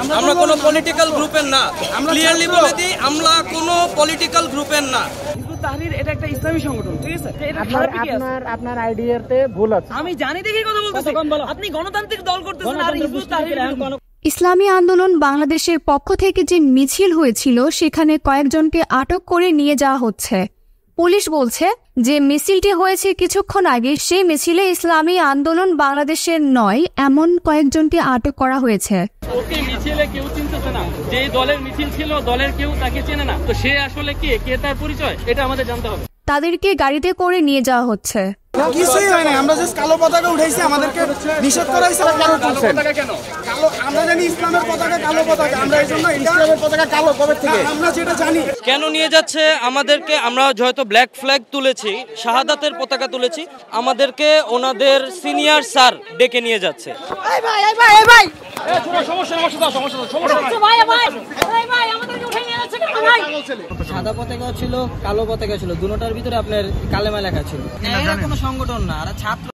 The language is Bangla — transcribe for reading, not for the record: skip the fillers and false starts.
আমরা কোনো পলিটিক্যাল গ্রুপের না, ক্লিয়ারলি বলে দিই আমরা কোনো পলিটিক্যাল গ্রুপের না। হিজবুত তাহরীর এটা একটা ইসলামী সংগঠন, ঠিক আছে? আপনার আইডিয়াতে ভুল আছে। আমি জানি দেখি কথা বলতেছি। আপনি গণতান্ত্রিক দল করতেছেন আর হিজবুত তাহরীর। ইসলামী আন্দোলন বাংলাদেশের পক্ষ থেকে যে মিছিল হয়েছিল সেখানে কয়েকজনকে আটক করে নিয়ে যাওয়া হচ্ছে। পুলিশ বলছে যে মিছিলটি হয়েছে কিছুক্ষণ আগে, সেই মিছিলে ইসলামী আন্দোলন বাংলাদেশের নয় এমন কয়েকজনকে আটক করা হয়েছে। ওকে মিছিলে কেউ চিনতেছে না, যে দলের মিছিল ছিল দলের কেউ তাকে চেনে না, তো সে আসলে কে তার পরিচয় এটা আমাদের জানতে হবে। তাদেরকে গাড়িতে করে নিয়ে যাওয়া হচ্ছে। কিছুই হয় না, আমরা জাস্ট কালো পতাকা উঠাইছি, আমাদেরকে নিষেধ করা হয়েছে। কালো পতাকা কেন? কালো আমরা জানি ইসলামের পতাকা কালো পতাকা, আমরা এই জন্য ইসলামের পতাকা কালো কবে থেকে আমরা যেটা জানি। কেন নিয়ে যাচ্ছে আমাদেরকে? আমরা হয়তো ব্ল্যাক ফ্ল্যাগ তুলেছি, শাহাদাতের পতাকা তুলেছি, আমাদেরকে ওনাদের সিনিয়র স্যার ডেকে নিয়ে যাচ্ছে। সাদা পতাকা ছিল, কালো পতাকা ছিল, দুটোটার ভিতরে আপনার কালেমা লেখা ছিল। এরা কোনো সংগঠন না, আর ছাত্র